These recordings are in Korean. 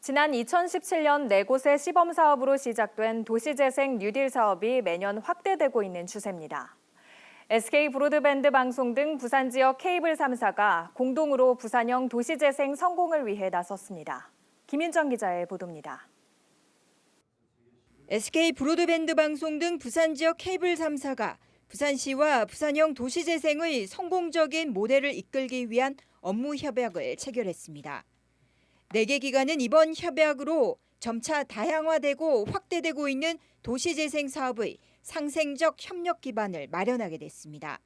지난 2017년 4곳의 시범 사업으로 시작된 도시재생 뉴딜 사업이 매년 확대되고 있는 추세입니다. SK 브로드밴드 방송 등 부산 지역 케이블 3사가 공동으로 부산형 도시재생 성공을 위해 나섰습니다. 김윤정 기자의 보도입니다. SK 브로드밴드 방송 등 부산 지역 케이블 3사가 부산시와 부산형 도시재생의 성공적인 모델을 이끌기 위한 업무 협약을 체결했습니다. 4개 기관은 이번 협약으로 점차 다양화되고 확대되고 있는 도시재생 사업의 상생적 협력 기반을 마련하게 됐습니다.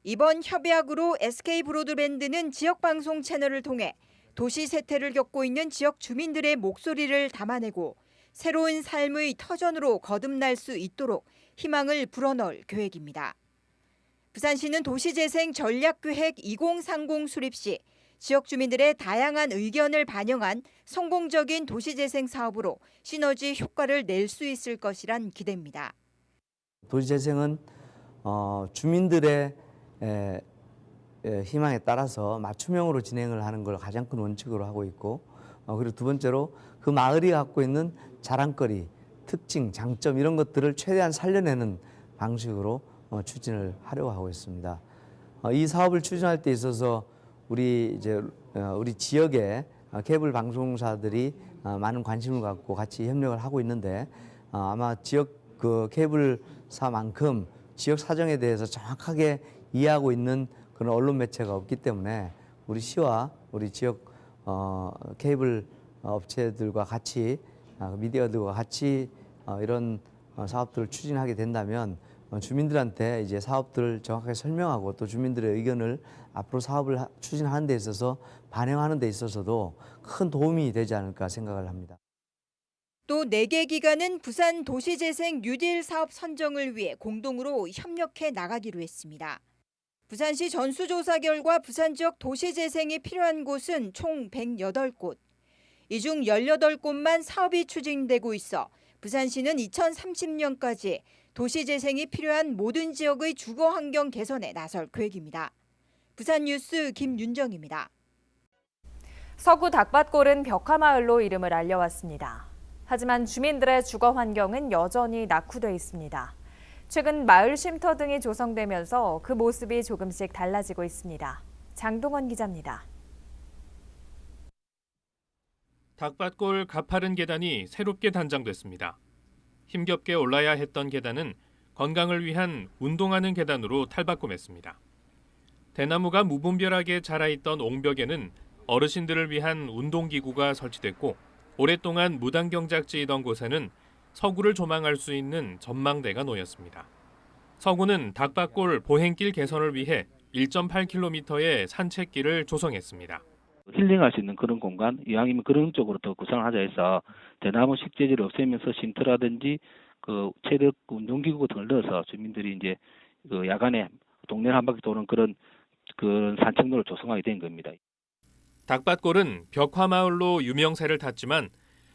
이번 협약으로 SK 브로드밴드는 지역 방송 채널을 통해 도시 쇠퇴를 겪고 있는 지역 주민들의 목소리를 담아내고 새로운 삶의 터전으로 거듭날 수 있도록 희망을 불어넣을 계획입니다. 부산시는 도시재생 전략계획 2030 수립 시 지역 주민들의 다양한 의견을 반영한 성공적인 도시재생 사업으로 시너지 효과를 낼 수 있을 것이란 기대입니다. 도시재생은 주민들의 희망에 따라서 맞춤형으로 진행을 하는 걸 가장 큰 원칙으로 하고 있고, 그리고 두 번째로 그 마을이 갖고 있는 자랑거리, 특징, 장점 이런 것들을 최대한 살려내는 방식으로 추진을 하려고 하고 있습니다. 이 사업을 추진할 때 있어서 우리 지역의 케이블 방송사들이 많은 관심을 갖고 같이 협력을 하고 있는데, 아마 지역 그 케이블사만큼 지역 사정에 대해서 정확하게 이해하고 있는 그런 언론 매체가 없기 때문에 우리 시와 우리 지역 케이블 업체들과 같이 미디어들과 같이 이런 사업들을 추진하게 된다면 주민들한테 이제 사업들을 정확하게 설명하고 또 주민들의 의견을 앞으로 사업을 추진하는 데 있어서 반영하는 데 있어서도 큰 도움이 되지 않을까 생각을 합니다. 또 4개 기관은 부산 도시재생 뉴딜 사업 선정을 위해 공동으로 협력해 나가기로 했습니다. 부산시 전수조사 결과 부산 지역 도시재생이 필요한 곳은 총 108곳. 이 중 18곳만 사업이 추진되고 있어 부산시는 2030년까지 도시재생이 필요한 모든 지역의 주거 환경 개선에 나설 계획입니다. 부산 뉴스 김윤정입니다. 서구 닭밭골은 벽화마을로 이름을 알려왔습니다. 하지만 주민들의 주거 환경은 여전히 낙후돼 있습니다. 최근 마을 쉼터 등이 조성되면서 그 모습이 조금씩 달라지고 있습니다. 장동원 기자입니다. 닭밭골 가파른 계단이 새롭게 단장됐습니다. 힘겹게 올라야 했던 계단은 건강을 위한 운동하는 계단으로 탈바꿈했습니다. 대나무가 무분별하게 자라있던 옹벽에는 어르신들을 위한 운동기구가 설치됐고, 오랫동안 무단경작지이던 곳에는 서구를 조망할 수 있는 전망대가 놓였습니다. 서구는 닭밭골 보행길 개선을 위해 1.8km의 산책길을 조성했습니다. 힐링할 수 있는 그런 공간, 이왕이면 그런 쪽으로 더 구상을 하자 해서 대나무 식재지를 없애면서 쉼터라든지 그 체력 운동기구 등을 넣어서 주민들이 이제 그 야간에 동네 한 바퀴 도는 그런 산책로를 조성하게 된 겁니다. 닭밭골은 벽화마을로 유명세를 탔지만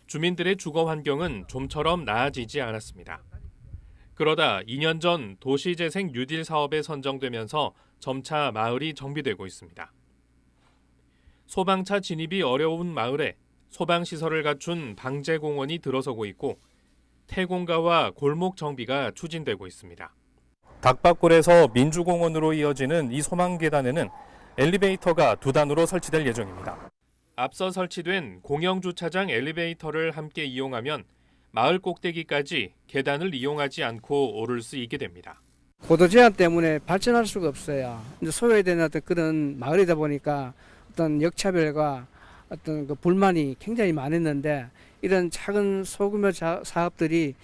주민들의 주거 환경은 좀처럼 나아지지 않았습니다. 그러다 2년 전 도시재생 뉴딜 사업에 선정되면서 점차 마을이 정비되고 있습니다. 소방차 진입이 어려운 마을에 소방시설을 갖춘 방제공원이 들어서고 있고, 태공가와 골목 정비가 추진되고 있습니다. 닭밭골에서 민주공원으로 이어지는 이 소망계단에는 엘리베이터가 2단으로 설치될 예정입니다. 앞서 설치된 공영주차장 엘리베이터를 함께 이용하면 마을 꼭대기까지 계단을 이용하지 않고 오를 수 있게 됩니다. 고도 제한 때문에 발전할 수가 없어요. 이제 소외된 어떤 그런 마을이다 보니까 어떤 역차별과 어떤 그 불만이 굉장히 많았는데, 이런 작은 소규모 사업들이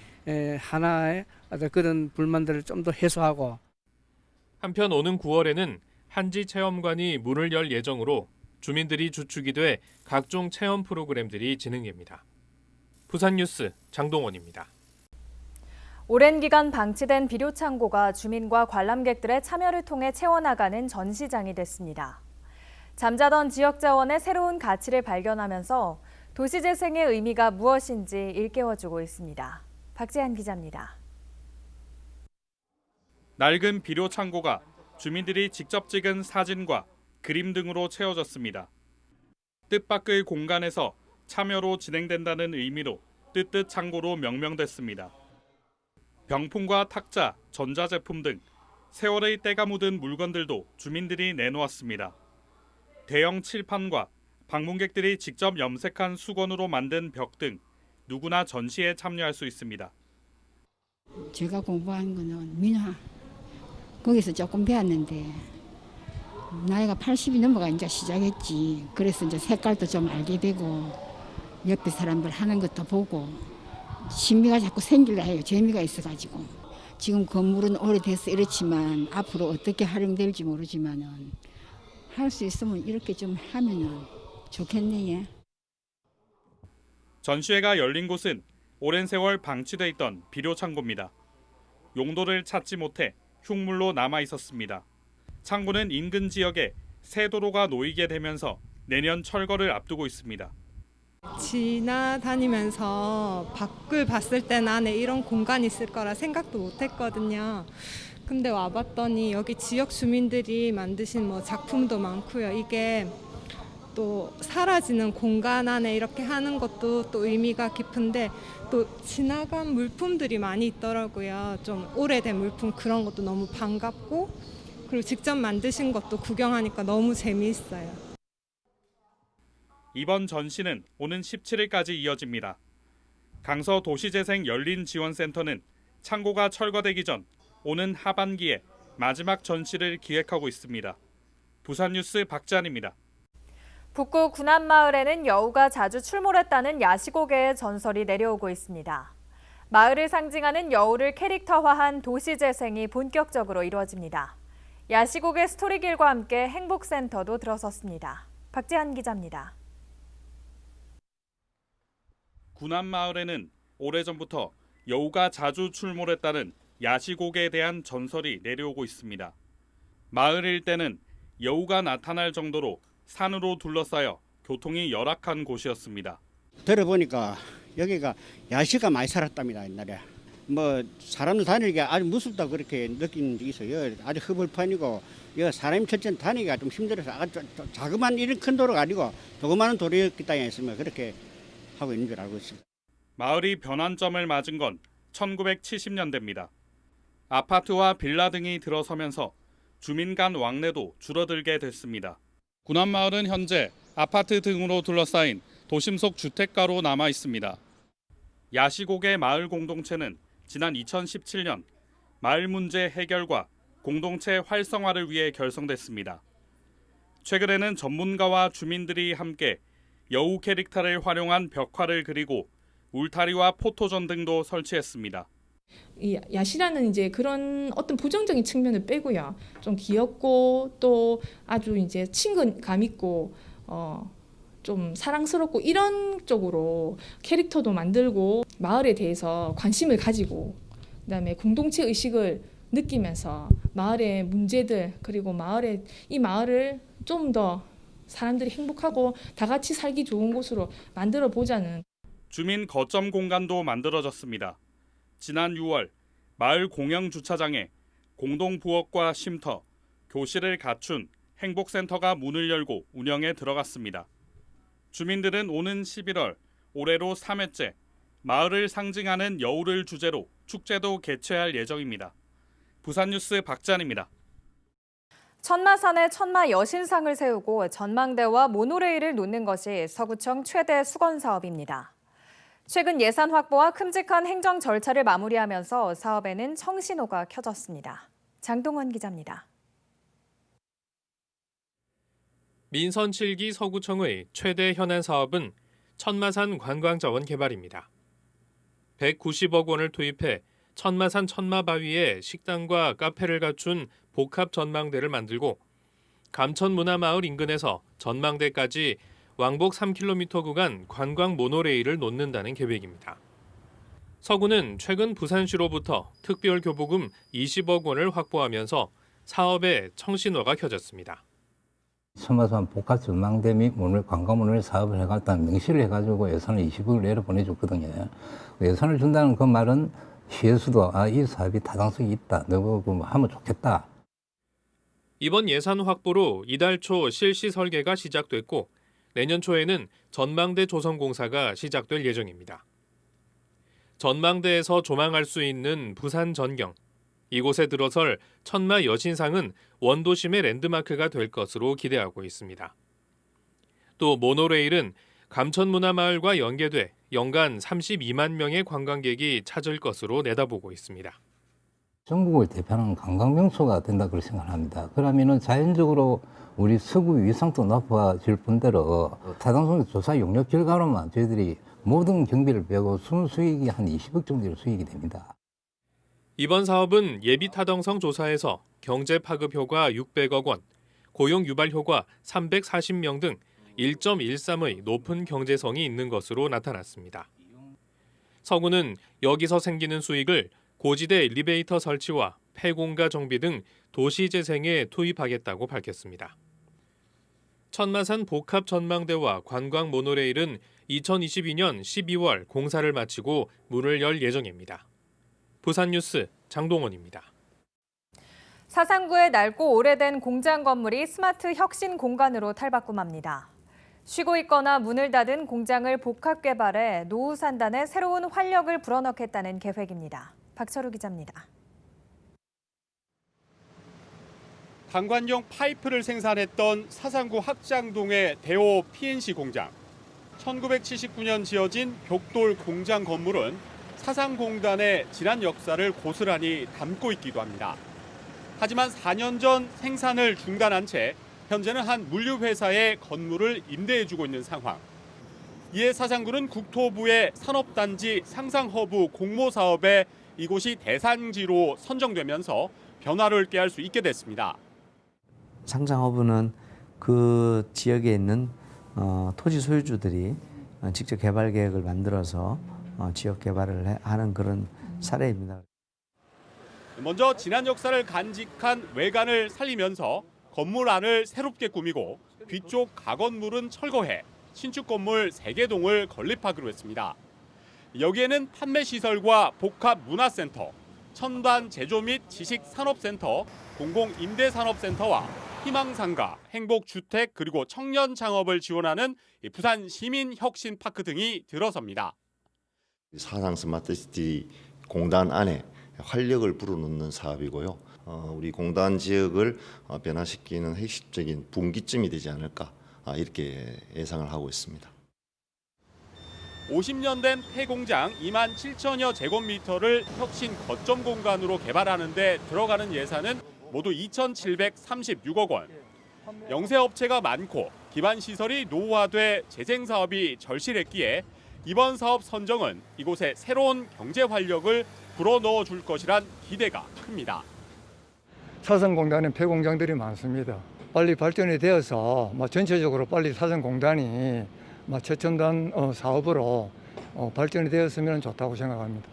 하나의 어떤 그런 불만들을 좀 더 해소하고. 한편 오는 9월에는 한지 체험관이 문을 열 예정으로 주민들이 주축이 돼 각종 체험 프로그램들이 진행됩니다. 부산 뉴스 장동원입니다. 오랜 기간 방치된 비료창고가 주민과 관람객들의 참여를 통해 채워나가는 전시장이 됐습니다. 잠자던 지역 자원의 새로운 가치를 발견하면서 도시재생의 의미가 무엇인지 일깨워주고 있습니다. 박재한 기자입니다. 낡은 비료 창고가 주민들이 직접 찍은 사진과 그림 등으로 채워졌습니다. 뜻밖의 공간에서 참여로 진행된다는 의미로 뜨뜻 창고로 명명됐습니다. 병풍과 탁자, 전자제품 등 세월의 때가 묻은 물건들도 주민들이 내놓았습니다. 대형 칠판과 방문객들이 직접 염색한 수건으로 만든 벽 등 누구나 전시에 참여할 수 있습니다. 제가 공부한 거는 민화 거기서 조금 배웠는데 나이가 80이 넘어가 이제 시작했지. 그래서 이제 색깔도 좀 알게 되고 옆에 사람들 하는 것도 보고 신미가 자꾸 생기려 해요. 재미가 있어가지고. 지금 건물은 오래돼서 이렇지만 앞으로 어떻게 활용될지 모르지만은 할 수 있으면 이렇게 좀 하면은 좋겠네. 전시회가 열린 곳은 오랜 세월 방치돼 있던 비료 창고입니다. 용도를 찾지 못해 흉물로 남아 있었습니다. 창고는 인근 지역에 새 도로가 놓이게 되면서 내년 철거를 앞두고 있습니다. 지나다니면서 밖을 봤을 때는 안에 이런 공간이 있을 거라 생각도 못 했거든요. 근데 와봤더니 여기 지역 주민들이 만드신 뭐 작품도 많고요. 이게 또 사라지는 공간 안에 이렇게 하는 것도 또 의미가 깊은데 또 지나간 물품들이 많이 있더라고요. 좀 오래된 물품 그런 것도 너무 반갑고 그리고 직접 만드신 것도 구경하니까 너무 재미있어요. 이번 전시는 오는 17일까지 이어집니다. 강서 도시재생 열린지원센터는 창고가 철거되기 전 오는 하반기에 마지막 전시를 기획하고 있습니다. 부산뉴스 박지한입니다. 북구 군안마을에는 여우가 자주 출몰했다는 야시고개의 전설이 내려오고 있습니다. 마을을 상징하는 여우를 캐릭터화한 도시재생이 본격적으로 이루어집니다. 야시고개 스토리길과 함께 행복센터도 들어섰습니다. 박지한 기자입니다. 군안마을에는 오래전부터 여우가 자주 출몰했다는 야시고개에 대한 전설이 내려오고 있습니다. 마을 일대는 여우가 나타날 정도로 산으로 둘러싸여 교통이 열악한 곳이었습니다. 들어보니까 여기가 야시가 많이 살았답니다. 옛날에. 뭐 사람들 다니기 아주 무섭다 그렇게 느낀 적이 있어요. 아주 허벌판이고 사람이 천천히 다니기가 좀 힘들어서 아주 자그만 이런 큰 도로가 아니고 조그마한 도로였기 땅에 있으면 그렇게 하고 있는 줄 알고 있습니다. 마을이 변환점을 맞은 건 1970년대입니다. 아파트와 빌라 등이 들어서면서 주민 간 왕래도 줄어들게 됐습니다. 군안마을은 현재 아파트 등으로 둘러싸인 도심 속 주택가로 남아 있습니다. 야시고개 마을 공동체는 지난 2017년 마을 문제 해결과 공동체 활성화를 위해 결성됐습니다. 최근에는 전문가와 주민들이 함께 여우 캐릭터를 활용한 벽화를 그리고 울타리와 포토전 등도 설치했습니다. 이 야시라는 이제 그런 어떤 부정적인 측면을 빼고요. 좀 귀엽고 또 아주 이제 친근감 있고 좀 사랑스럽고 이런 쪽으로 캐릭터도 만들고 마을에 대해서 관심을 가지고 그다음에 공동체 의식을 느끼면서 마을의 문제들 그리고 이 마을을 좀 더 사람들이 행복하고 다 같이 살기 좋은 곳으로 만들어 보자는 주민 거점 공간도 만들어졌습니다. 지난 6월 마을 공영 주차장에 공동 부엌과 쉼터, 교실을 갖춘 행복센터가 문을 열고 운영에 들어갔습니다. 주민들은 오는 11월 올해로 3회째 마을을 상징하는 여우를 주제로 축제도 개최할 예정입니다. 부산뉴스 박지한입니다. 천마산에 천마 여신상을 세우고 전망대와 모노레일을 놓는 것이 서구청 최대 수건 사업입니다. 최근 예산 확보와 큼직한 행정 절차를 마무리하면서 사업에는 청신호가 켜졌습니다. 장동원 기자입니다. 민선 7기 서구청의 최대 현안 사업은 천마산 관광자원 개발입니다. 190억 원을 투입해 천마산 천마바위에 식당과 카페를 갖춘 복합 전망대를 만들고 감천문화마을 인근에서 전망대까지 왕복 3km 구간 관광 모노레일을 놓는다는 계획입니다. 서구는 최근 부산시로부터 특별 교부금 20억 원을 확보하면서 사업에 청신호가 켜졌습니다. 천마산 복합 전망대 및 관광문화를 사업을 해가지고 명시를 해가지고 예산을 20억을 내려 보내줬거든요. 예산을 준다는 그 말은 시에서도 이 사업이 타당성이 있다. 너가 하면 좋겠다. 이번 예산 확보로 이달 초 실시 설계가 시작됐고 내년 초에는 전망대 조성공사가 시작될 예정입니다. 전망대에서 조망할 수 있는 부산 전경, 이곳에 들어설 천마 여신상은 원도심의 랜드마크가 될 것으로 기대하고 있습니다. 또 모노레일은 감천문화마을과 연계돼 연간 32만 명의 관광객이 찾을 것으로 내다보고 있습니다. 전국을 대표하는 관광명소가 된다 그렇게 생각합니다. 그러면은 자연적으로 우리 서구 위상도 높아질 뿐더러 타당성 조사 용역 결과로만 저희들이 모든 경비를 빼고 순수익이 한 20억 정도 수익이 됩니다. 이번 사업은 예비 타당성 조사에서 경제 파급 효과 600억 원, 고용 유발 효과 340명 등 1.13의 높은 경제성이 있는 것으로 나타났습니다. 서구는 여기서 생기는 수익을 고지대 엘리베이터 설치와 폐공가 정비 등 도시 재생에 투입하겠다고 밝혔습니다. 천마산 복합 전망대와 관광 모노레일은 2022년 12월 공사를 마치고 문을 열 예정입니다. 부산뉴스 장동원입니다. 사상구의 낡고 오래된 공장 건물이 스마트 혁신 공간으로 탈바꿈합니다. 쉬고 있거나 문을 닫은 공장을 복합 개발해 노후 산단에 새로운 활력을 불어넣겠다는 계획입니다. 박철우 기자입니다. 방관용 파이프를 생산했던 사상구 학장동의 대호 PNC 공장. 1979년 지어진 벽돌 공장 건물은 사상공단의 지난 역사를 고스란히 담고 있기도 합니다. 하지만 4년 전 생산을 중단한 채 현재는 한 물류회사에 건물을 임대해주고 있는 상황. 이에 사상구는 국토부의 산업단지 상상허브 공모사업에 이곳이 대상지로 선정되면서 변화를 꾀할 수 있게 됐습니다. 상상허브는 그 지역에 있는 토지 소유주들이 직접 개발 계획을 만들어서 지역 개발을 하는 그런 사례입니다. 먼저 지난 역사를 간직한 외관을 살리면서 건물 안을 새롭게 꾸미고 뒤쪽 가건물은 철거해 신축 건물 3개동을 건립하기로 했습니다. 여기에는 판매시설과 복합문화센터, 첨단 제조 및 지식산업센터, 공공임대산업센터와 희망상가, 행복주택 그리고 청년 창업을 지원하는 부산 시민혁신파크 등이 들어섭니다. 사상 스마트시티 공단 안에 활력을 불어넣는 사업이고요. 우리 공단 지역을 변화시키는 핵심적인 분기점이 되지 않을까 이렇게 예상을 하고 있습니다. 50년 된 폐공장 2만 7천여 제곱미터를 혁신 거점 공간으로 개발하는 데 들어가는 예산은 모두 2,736억 원. 영세업체가 많고 기반 시설이 노후화돼 재생 사업이 절실했기에 이번 사업 선정은 이곳에 새로운 경제 활력을 불어넣어 줄 것이란 기대가 큽니다. 사상공단은 폐공장들이 많습니다. 빨리 발전이 되어서 전체적으로 빨리 사상공단이 최첨단 사업으로 발전이 되었으면 좋다고 생각합니다.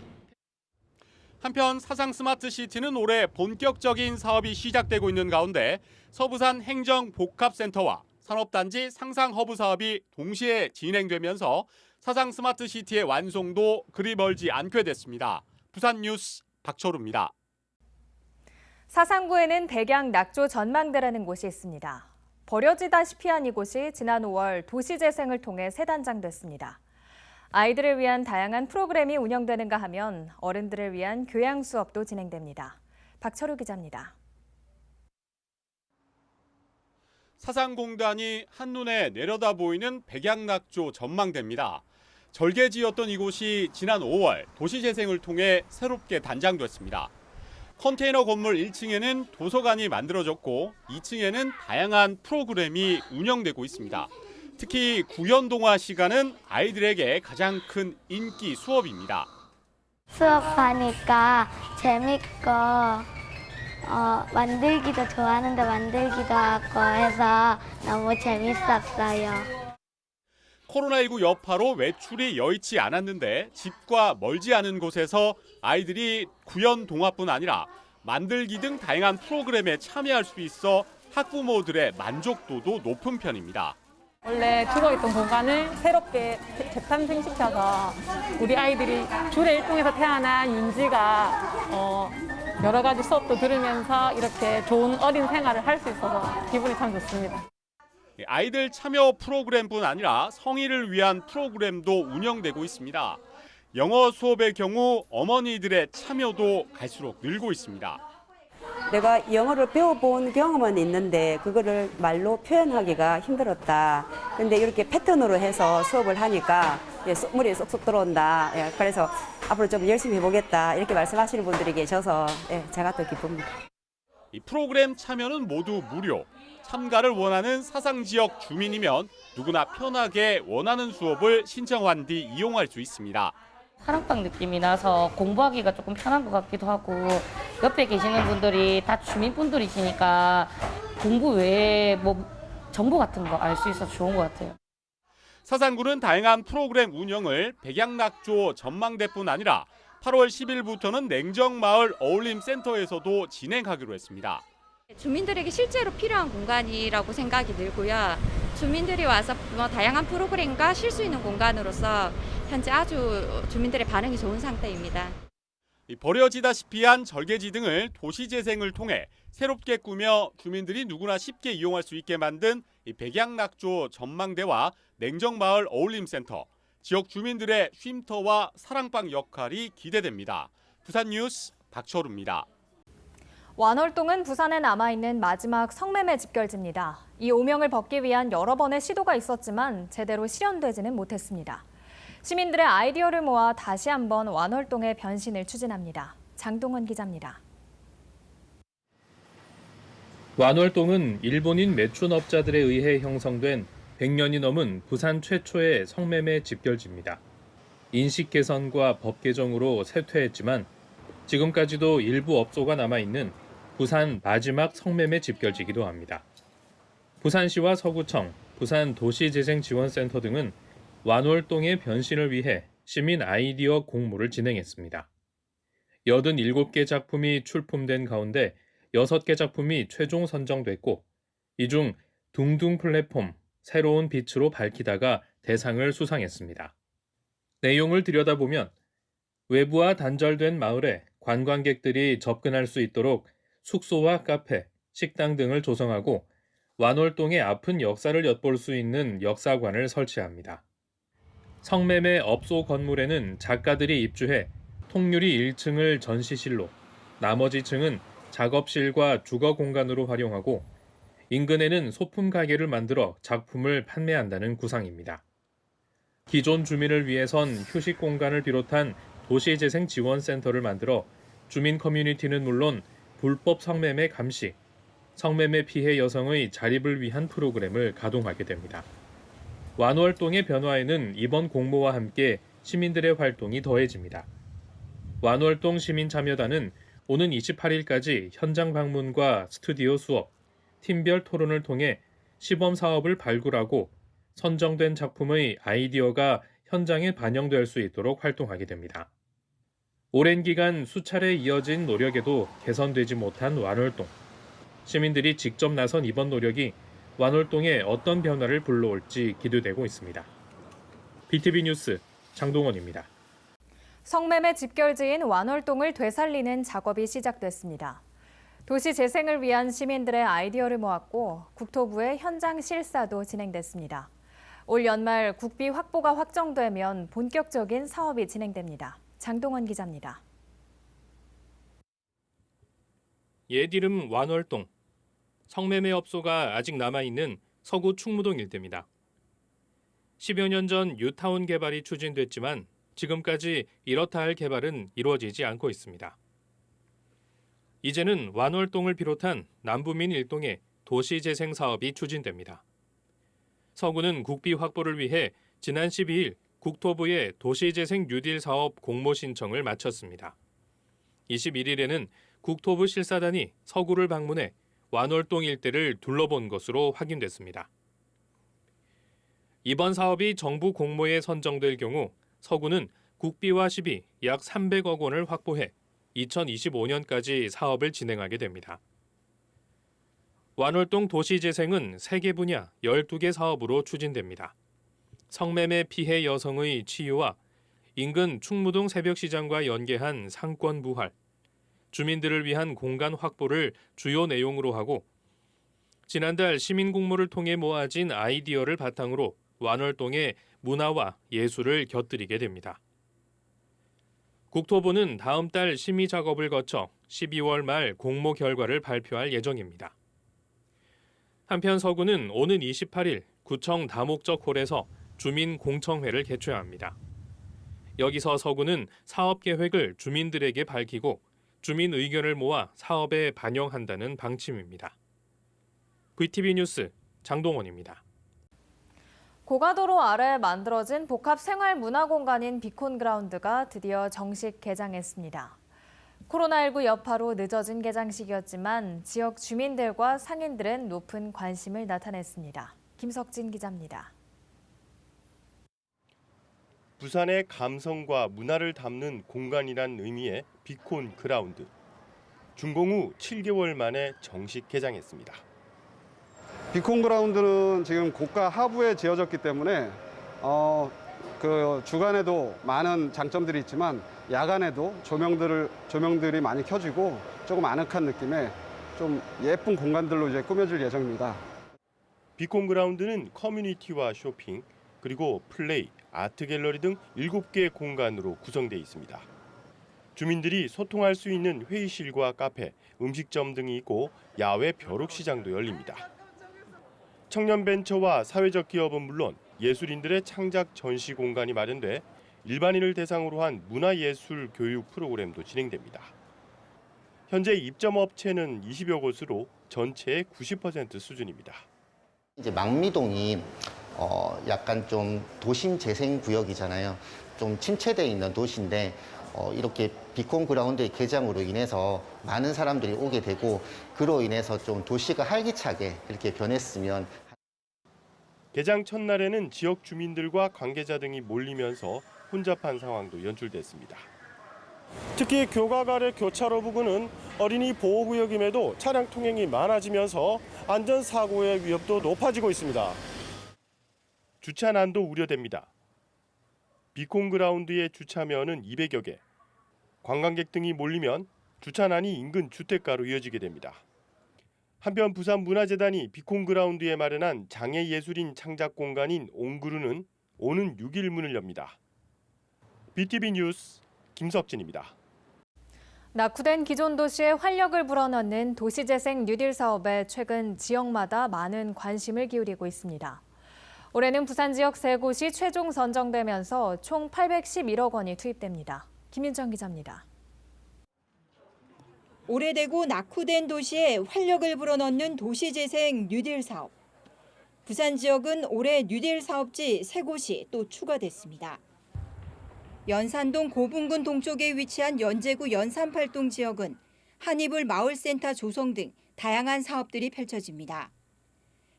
한편 사상 스마트시티는 올해 본격적인 사업이 시작되고 있는 가운데 서부산 행정복합센터와 산업단지 상상허브 사업이 동시에 진행되면서 사상 스마트시티의 완성도 그리 멀지 않게 됐습니다. 부산뉴스 박철우입니다. 사상구에는 백양 낙조 전망대라는 곳이 있습니다. 버려지다시피 한 이곳이 지난 5월 도시재생을 통해 새 단장됐습니다. 아이들을 위한 다양한 프로그램이 운영되는가 하면 어른들을 위한 교양 수업도 진행됩니다. 박철우 기자입니다. 사상공단이 한눈에 내려다 보이는 백양낙조 전망대입니다. 절개지였던 이곳이 지난 5월 도시재생을 통해 새롭게 단장됐습니다. 컨테이너 건물 1층에는 도서관이 만들어졌고 2층에는 다양한 프로그램이 운영되고 있습니다. 특히 구연동화 시간은 아이들에게 가장 큰 인기 수업입니다. 수업하니까 재밌고 만들기도 좋아하는데 만들기도 하고 해서 너무 재밌었어요. 코로나19 여파로 외출이 여의치 않았는데 집과 멀지 않은 곳에서 아이들이 구연 동화뿐 아니라 만들기 등 다양한 프로그램에 참여할 수 있어 학부모들의 만족도도 높은 편입니다. 원래 죽어있던 공간을 새롭게 재탄생시켜서 우리 아이들이 줄의 일동에서 태어난 윤지가 여러 가지 수업도 들으면서 이렇게 좋은 어린 생활을 할 수 있어서 기분이 참 좋습니다. 아이들 참여 프로그램뿐 아니라 성인을 위한 프로그램도 운영되고 있습니다. 영어 수업의 경우 어머니들의 참여도 갈수록 늘고 있습니다. 내가 영어를 배워본 경험은 있는데 그거를 말로 표현하기가 힘들었다. 근데 이렇게 패턴으로 해서 수업을 하니까 머리에 쏙쏙 들어온다. 그래서 앞으로 좀 열심히 해보겠다. 이렇게 말씀하시는 분들이 계셔서 제가 더 기쁩니다. 이 프로그램 참여는 모두 무료. 참가를 원하는 사상지역 주민이면 누구나 편하게 원하는 수업을 신청한 뒤 이용할 수 있습니다. 사랑방 느낌이 나서 공부하기가 조금 편한 것 같기도 하고 옆에 계시는 분들이 다 주민분들이시니까 공부 외에 정보 같은 거 알 수 있어서 좋은 것 같아요. 사상구는 다양한 프로그램 운영을 백양낙조 전망대뿐 아니라 8월 10일부터는 냉정마을 어울림센터에서도 진행하기로 했습니다. 주민들에게 실제로 필요한 공간이라고 생각이 들고요. 주민들이 와서 다양한 프로그램과 쉴 수 있는 공간으로서 현재 아주 주민들의 반응이 좋은 상태입니다. 버려지다시피 한 절개지 등을 도시재생을 통해 새롭게 꾸며 주민들이 누구나 쉽게 이용할 수 있게 만든 백양낙조 전망대와 냉정마을 어울림센터, 지역 주민들의 쉼터와 사랑방 역할이 기대됩니다. 부산뉴스 박철우입니다. 완월동은 부산에 남아있는 마지막 성매매 집결지입니다. 이 오명을 벗기 위한 여러 번의 시도가 있었지만 제대로 실현되지는 못했습니다. 시민들의 아이디어를 모아 다시 한번 완월동의 변신을 추진합니다. 장동원 기자입니다. 완월동은 일본인 매춘업자들에 의해 형성된 100년이 넘은 부산 최초의 성매매 집결지입니다. 인식 개선과 법 개정으로 쇠퇴했지만 지금까지도 일부 업소가 남아있는 부산 마지막 성매매 집결지이기도 합니다. 부산시와 서구청, 부산도시재생지원센터 등은 완월동의 변신을 위해 시민 아이디어 공모를 진행했습니다. 87개 작품이 출품된 가운데 6개 작품이 최종 선정됐고 이 중 둥둥 플랫폼, 새로운 빛으로 밝히다가 대상을 수상했습니다. 내용을 들여다보면 외부와 단절된 마을에 관광객들이 접근할 수 있도록 숙소와 카페, 식당 등을 조성하고 완월동의 아픈 역사를 엿볼 수 있는 역사관을 설치합니다. 성매매 업소 건물에는 작가들이 입주해 통유리 1층을 전시실로, 나머지 층은 작업실과 주거 공간으로 활용하고 인근에는 소품 가게를 만들어 작품을 판매한다는 구상입니다. 기존 주민을 위해선 휴식 공간을 비롯한 도시재생지원센터를 만들어 주민 커뮤니티는 물론 불법 성매매 감시, 성매매 피해 여성의 자립을 위한 프로그램을 가동하게 됩니다. 완월동의 변화에는 이번 공모와 함께 시민들의 활동이 더해집니다. 완월동 시민참여단은 오는 28일까지 현장 방문과 스튜디오 수업, 팀별 토론을 통해 시범 사업을 발굴하고 선정된 작품의 아이디어가 현장에 반영될 수 있도록 활동하게 됩니다. 오랜 기간 수차례 이어진 노력에도 개선되지 못한 완월동. 시민들이 직접 나선 이번 노력이 완월동에 어떤 변화를 불러올지 기대되고 있습니다. BTV 뉴스 장동원입니다. 성매매 집결지인 완월동을 되살리는 작업이 시작됐습니다. 도시 재생을 위한 시민들의 아이디어를 모았고 국토부의 현장 실사도 진행됐습니다. 올 연말 국비 확보가 확정되면 본격적인 사업이 진행됩니다. 장동원 기자입니다. 옛 이름 완월동. 성매매 업소가 아직 남아있는 서구 충무동 일대입니다. 10여 년 전 뉴타운 개발이 추진됐지만 지금까지 이렇다 할 개발은 이루어지지 않고 있습니다. 이제는 완월동을 비롯한 남부민 일동의 도시재생 사업이 추진됩니다. 서구는 국비 확보를 위해 지난 12일 국토부에 도시재생 뉴딜 사업 공모 신청을 마쳤습니다. 21일에는 국토부 실사단이 서구를 방문해 완월동 일대를 둘러본 것으로 확인됐습니다. 이번 사업이 정부 공모에 선정될 경우 서구는 국비와 시비 약 300억 원을 확보해 2025년까지 사업을 진행하게 됩니다. 완월동 도시재생은 3개 분야 12개 사업으로 추진됩니다. 성매매 피해 여성의 치유와 인근 충무동 새벽시장과 연계한 상권 부활, 주민들을 위한 공간 확보를 주요 내용으로 하고 지난달 시민 공모를 통해 모아진 아이디어를 바탕으로 완월동에 문화와 예술을 곁들이게 됩니다. 국토부는 다음 달 심의 작업을 거쳐 12월 말 공모 결과를 발표할 예정입니다. 한편 서구는 오는 28일 구청 다목적 홀에서 주민 공청회를 개최합니다. 여기서 서구는 사업 계획을 주민들에게 밝히고 주민 의견을 모아 사업에 반영한다는 방침입니다. VTV 뉴스 장동원입니다. 고가도로 아래 만들어진 복합 생활 문화 공간인 비콘 그라운드가 드디어 정식 개장했습니다. 코로나19 여파로 늦어진 개장식이었지만 지역 주민들과 상인들은 높은 관심을 나타냈습니다. 김석진 기자입니다. 부산의 감성과 문화를 담는 공간이란 의미의 비콘 그라운드. 준공 후 7개월 만에 정식 개장했습니다. 비콘 그라운드는 지금 고가 하부에 지어졌기 때문에 주간에도 많은 장점들이 있지만 야간에도 조명들이 많이 켜지고 조금 아늑한 느낌의 좀 예쁜 공간들로 이제 꾸며질 예정입니다. 비콘 그라운드는 커뮤니티와 쇼핑, 그리고 플레이, 아트 갤러리 등 7개의 공간으로 구성되어 있습니다. 주민들이 소통할 수 있는 회의실과 카페, 음식점 등이 있고 야외 벼룩시장도 열립니다. 청년 벤처와 사회적 기업은 물론 예술인들의 창작 전시 공간이 마련돼 일반인을 대상으로 한 문화예술 교육 프로그램도 진행됩니다. 현재 입점 업체는 20여 곳으로 전체의 90% 수준입니다. 이제 망미동이 약간 좀 도심 재생 구역이잖아요. 좀 침체되어 있는 도시인데 이렇게 비콘 그라운드의 개장으로 인해서 많은 사람들이 오게 되고 그로 인해서 좀 도시가 활기차게 이렇게 변했으면. 개장 첫날에는 지역 주민들과 관계자 등이 몰리면서 혼잡한 상황도 연출됐습니다. 특히 교각 아래 교차로 부근은 어린이 보호구역임에도 차량 통행이 많아지면서 안전사고의 위협도 높아지고 있습니다. 주차난도 우려됩니다. 비콘 그라운드의 주차면은 200여 개. 관광객 등이 몰리면 주차난이 인근 주택가로 이어지게 됩니다. 한편 부산문화재단이 비콘 그라운드에 마련한 장애예술인 창작 공간인 옹그루는 오는 6일 문을 엽니다. BTV 뉴스 김석진입니다. 낙후된 기존 도시에 활력을 불어넣는 도시재생 뉴딜 사업에 최근 지역마다 많은 관심을 기울이고 있습니다. 올해는 부산 지역 3곳이 최종 선정되면서 총 811억 원이 투입됩니다. 김윤정 기자입니다. 오래되고 낙후된 도시에 활력을 불어넣는 도시재생 뉴딜 사업. 부산 지역은 올해 뉴딜 사업지 3곳이 또 추가됐습니다. 연산동 고분군 동쪽에 위치한 연제구 연산팔동 지역은 한이불 마을센터 조성 등 다양한 사업들이 펼쳐집니다.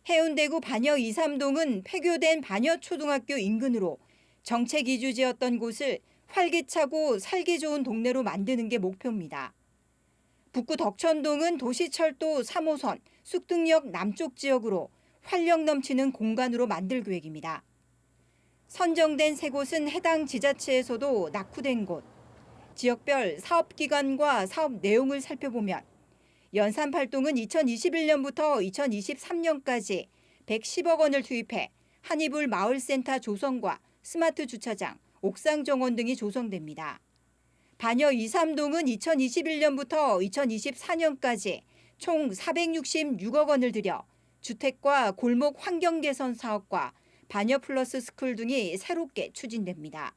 해운대구 반여 2~3동은 폐교된 반여초등학교 인근으로 정책 이주지였던 곳을 활기차고 살기 좋은 동네로 만드는 게 목표입니다. 북구 덕천동은 도시철도 3호선 쑥등역 남쪽 지역으로 활력 넘치는 공간으로 만들 계획입니다. 선정된 3곳은 해당 지자체에서도 낙후된 곳. 지역별 사업 기간과 사업 내용을 살펴보면 연산팔동은 2021년부터 2023년까지 110억 원을 투입해 한이불 마을센터 조성과 스마트 주차장, 옥상 정원 등이 조성됩니다. 반여 2~3동은 2021년부터 2024년까지 총 466억 원을 들여 주택과 골목 환경 개선 사업과 반여 플러스 스쿨 등이 새롭게 추진됩니다.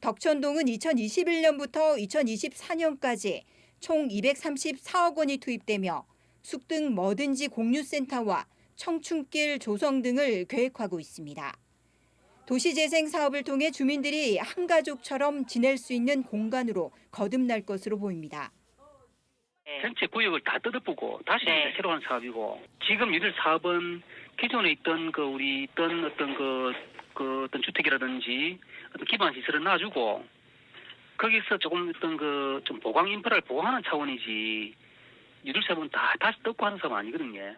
덕천동은 2021년부터 2024년까지 총 234억 원이 투입되며 숲등 뭐든지 공유센터와 청춘길 조성 등을 계획하고 있습니다. 도시재생 사업을 통해 주민들이 한 가족처럼 지낼 수 있는 공간으로 거듭날 것으로 보입니다. 전체 구역을 다 뜯어보고 다시 새로운 사업이고 지금 뉴딜 사업은 기존에 있던 어떤 주택이라든지 어떤 기반 시설을 놔주고 거기서 조금 좀 보강 인프라를 보강하는 차원이지 뉴딜 사업은 다시 뜯고 하는 사업 아니거든요.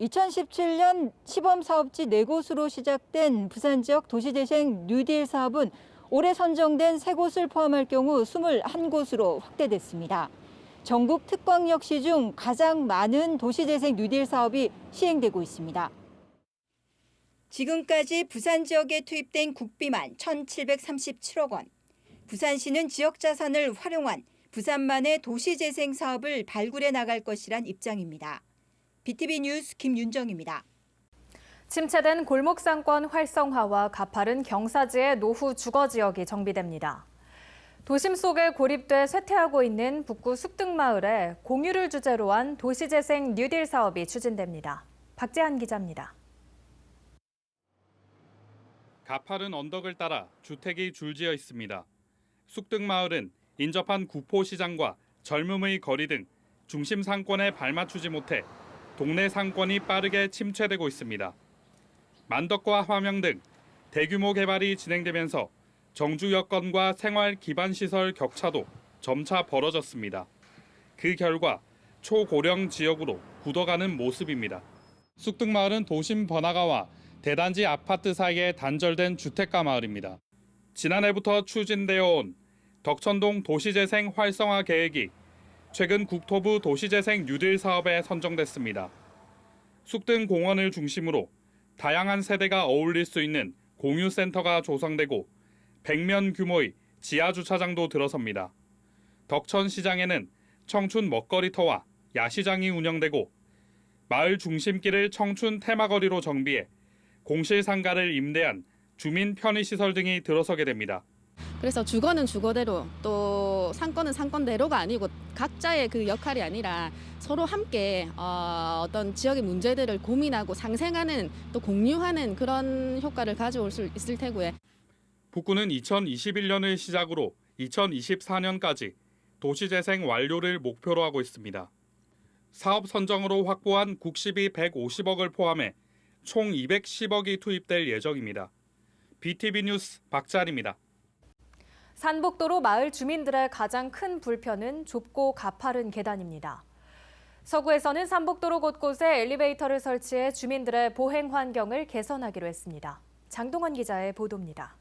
2017년 시범 사업지 4곳으로 시작된 부산 지역 도시재생 뉴딜 사업은 올해 선정된 3곳을 포함할 경우 21곳으로 확대됐습니다. 전국 특광역시 중 가장 많은 도시재생 뉴딜 사업이 시행되고 있습니다. 지금까지 부산 지역에 투입된 국비만 1,737억 원. 부산시는 지역 자산을 활용한 부산만의 도시재생 사업을 발굴해 나갈 것이란 입장입니다. BTV 뉴스 김윤정입니다. 침체된 골목상권 활성화와 가파른 경사지의 노후 주거지역이 정비됩니다. 도심 속에 고립돼 쇠퇴하고 있는 북구 숙등마을에 공유를 주제로 한 도시재생 뉴딜 사업이 추진됩니다. 박재한 기자입니다. 가파른 언덕을 따라 주택이 줄지어 있습니다. 숙등마을은 인접한 구포시장과 젊음의 거리 등 중심 상권에 발맞추지 못해 동네 상권이 빠르게 침체되고 있습니다. 만덕과 화명 등 대규모 개발이 진행되면서 정주 여건과 생활 기반 시설 격차도 점차 벌어졌습니다. 그 결과 초고령 지역으로 굳어가는 모습입니다. 숙등마을은 도심 번화가와 대단지 아파트 사이에 단절된 주택가 마을입니다. 지난해부터 추진되어 온 덕천동 도시재생 활성화 계획이 최근 국토부 도시재생 뉴딜 사업에 선정됐습니다. 숙등 공원을 중심으로 다양한 세대가 어울릴 수 있는 공유센터가 조성되고 100면 규모의 지하주차장도 들어섭니다. 덕천시장에는 청춘 먹거리터와 야시장이 운영되고 마을 중심길을 청춘 테마거리로 정비해 공실 상가를 임대한 주민 편의시설 등이 들어서게 됩니다. 그래서 주거는 주거대로 또 상권은 상권대로가 아니고 각자의 그 역할이 아니라 서로 함께 어떤 지역의 문제들을 고민하고 상생하는 또 공유하는 그런 효과를 가져올 수 있을 테고요. 북구는 2021년을 시작으로 2024년까지 도시재생 완료를 목표로 하고 있습니다. 사업 선정으로 확보한 국시비 150억을 포함해 총 210억이 투입될 예정입니다. BTV 뉴스 박찬입니다. 산복도로 마을 주민들의 가장 큰 불편은 좁고 가파른 계단입니다. 서구에서는 산복도로 곳곳에 엘리베이터를 설치해 주민들의 보행 환경을 개선하기로 했습니다. 장동원 기자의 보도입니다.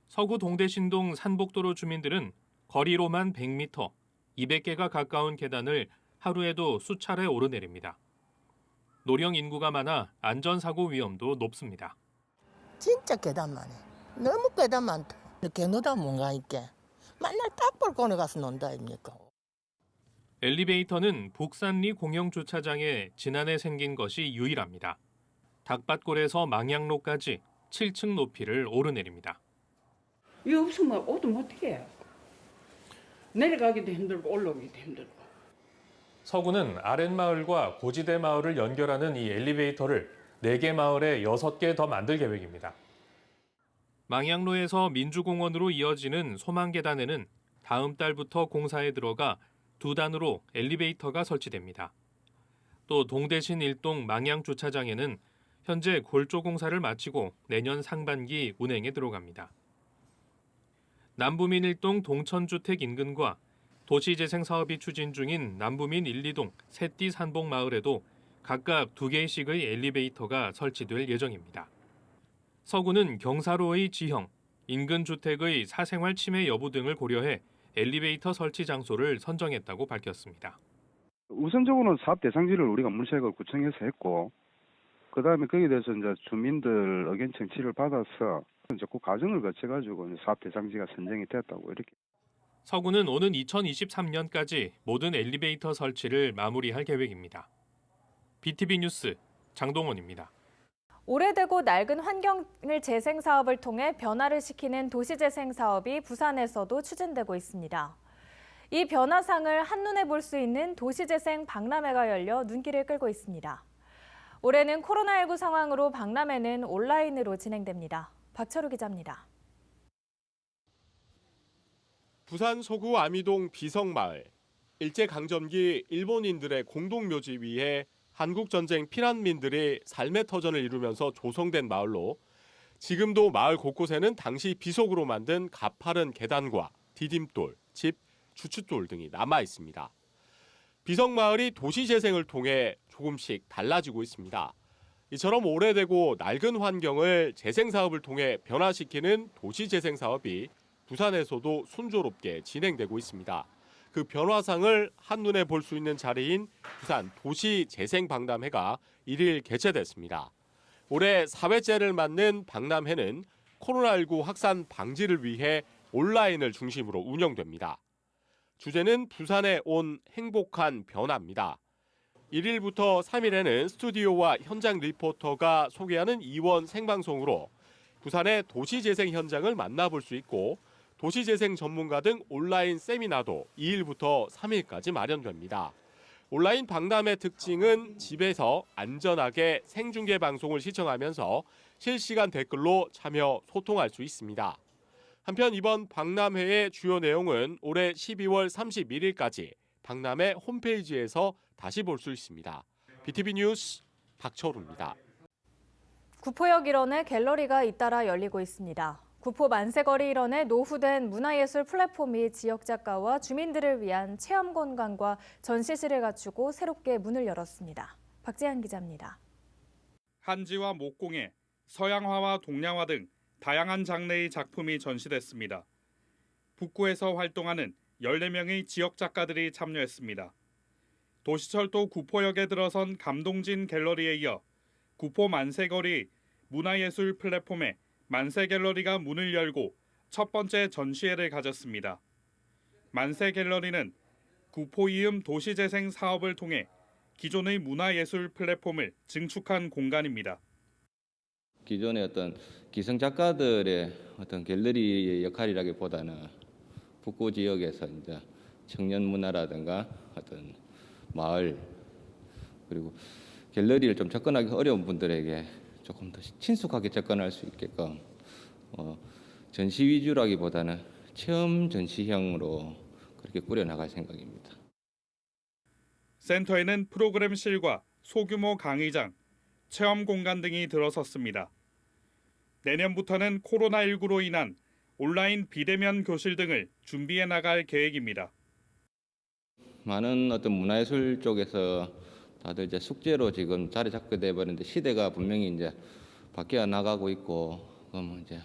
서구 동대신동 산복도로 주민들은 거리로만 100m, 200개가 가까운 계단을 하루에도 수차례 오르내립니다. 노령 인구가 많아 안전사고 위험도 높습니다. 진짜 계단만 해. 너무 계단 많다. 늦게 놀다 뭔가 있게. 맨날 딱볼 꺼내 가서 논다 아닙니까? 엘리베이터는 복산리 공영주차장에 지난해 생긴 것이 유일합니다. 닭밭골에서 망향로까지 7층 높이를 오르내립니다. 이거 없으면 오면 어떻게 해? 내려가기도 힘들고 올라오기도 힘들고. 서구는 아랫마을과 고지대 마을을 연결하는 이 엘리베이터를 4개 마을에 6개 더 만들 계획입니다. 망향로에서 민주공원으로 이어지는 소망계단에는 다음 달부터 공사에 들어가 2단으로 엘리베이터가 설치됩니다. 또 동대신 1동 망향주차장에는 현재 골조 공사를 마치고 내년 상반기 운행에 들어갑니다. 남부민 1동 동천주택 인근과 도시재생 사업이 추진 중인 남부민 1, 2동 새띠 산복 마을에도 각각 2개씩의 엘리베이터가 설치될 예정입니다. 서구는 경사로의 지형, 인근 주택의 사생활 침해 여부 등을 고려해 엘리베이터 설치 장소를 선정했다고 밝혔습니다. 우선적으로는 사업 대상지를 우리가 문책을 구청에서 했고, 그다음에 거기에 대해서 이제 주민들 의견 청취를 받아서 이제 그 과정을 거쳐가지고 사업 대상지가 선정이 됐다고 이렇게. 서구는 오는 2023년까지 모든 엘리베이터 설치를 마무리할 계획입니다. BTV 뉴스 장동원입니다. 오래되고 낡은 환경을 재생 사업을 통해 변화를 시키는 도시재생 사업이 부산에서도 추진되고 있습니다. 이 변화상을 한눈에 볼 수 있는 도시재생 박람회가 열려 눈길을 끌고 있습니다. 올해는 코로나19 상황으로 박람회는 온라인으로 진행됩니다. 박철우 기자입니다. 부산 서구 아미동 비성마을. 일제강점기 일본인들의 공동묘지 위에 한국전쟁 피난민들의 삶의 터전을 이루면서 조성된 마을로 지금도 마을 곳곳에는 당시 비속으로 만든 가파른 계단과 디딤돌, 집, 주춧돌 등이 남아 있습니다. 비성마을이 도시재생을 통해 조금씩 달라지고 있습니다. 이처럼 오래되고 낡은 환경을 재생사업을 통해 변화시키는 도시재생 사업이 부산에서도 순조롭게 진행되고 있습니다. 그 변화상을 한눈에 볼 수 있는 자리인 부산 도시재생박람회가 1일 개최됐습니다. 올해 4회째를 맞는 박람회는 코로나19 확산 방지를 위해 온라인을 중심으로 운영됩니다. 주제는 부산에 온 행복한 변화입니다. 1일부터 3일에는 스튜디오와 현장 리포터가 소개하는 이원 생방송으로 부산의 도시재생 현장을 만나볼 수 있고 도시재생 전문가 등 온라인 세미나도 2일부터 3일까지 마련됩니다. 온라인 박람회 특징은 집에서 안전하게 생중계 방송을 시청하면서 실시간 댓글로 참여 소통할 수 있습니다. 한편 이번 박람회의 주요 내용은 올해 12월 31일까지 박람회 홈페이지에서 다시 볼 수 있습니다. BTV 뉴스 박철우입니다. 구포역 일원에 갤러리가 잇따라 열리고 있습니다. 구포 만세거리 일원에 노후된 문화예술 플랫폼이 지역 작가와 주민들을 위한 체험 공간과 전시실을 갖추고 새롭게 문을 열었습니다. 박재한 기자입니다. 한지와 목공예, 서양화와 동양화 등 다양한 장르의 작품이 전시됐습니다. 북구에서 활동하는 14명의 지역 작가들이 참여했습니다. 도시철도 구포역에 들어선 감동진 갤러리에 이어 구포 만세거리 문화예술 플랫폼에 만세갤러리가 문을 열고 첫 번째 전시회를 가졌습니다. 만세갤러리는 구포이음 도시재생 사업을 통해 기존의 문화예술 플랫폼을 증축한 공간입니다. 기존의 어떤 기성 작가들의 어떤 갤러리의 역할이라기보다는 북구 지역에서 이제 청년 문화라든가 어떤 마을 그리고 갤러리를 좀 접근하기 어려운 분들에게 조금 더 친숙하게 접근할 수 있게끔 전시 위주라기보다는 체험 전시형으로 그렇게 꾸려나갈 생각입니다. 센터에는 프로그램실과 소규모 강의장, 체험 공간 등이 들어섰습니다. 내년부터는 코로나19로 인한 온라인 비대면 교실 등을 준비해 나갈 계획입니다. 많은 어떤 문화예술 쪽에서 다들 이제 숙제로 지금 자리 잡게 돼버렸는데 시대가 분명히 이제 바뀌어 나가고 있고 그러면 이제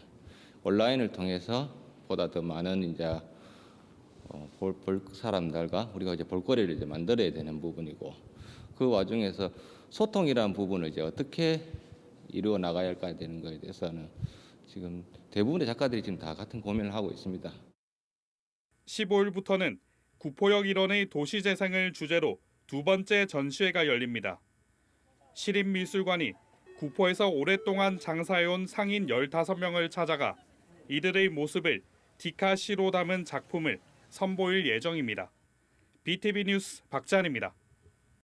온라인을 통해서 보다 더 많은 이제 볼 사람들과 우리가 이제 볼거리를 이제 만들어야 되는 부분이고 그 와중에서 소통이라는 부분을 이제 어떻게 이루어 나가야 할까 되는 것에 대해서는 지금 대부분의 작가들이 지금 다 같은 고민을 하고 있습니다. 15일부터는 구포역 일원의 도시재생을 주제로 두 번째 전시회가 열립니다. 시립미술관이 구포에서 오랫동안 장사해온 상인 15명을 찾아가 이들의 모습을 디카시로 담은 작품을 선보일 예정입니다. BTV 뉴스 박찬입니다.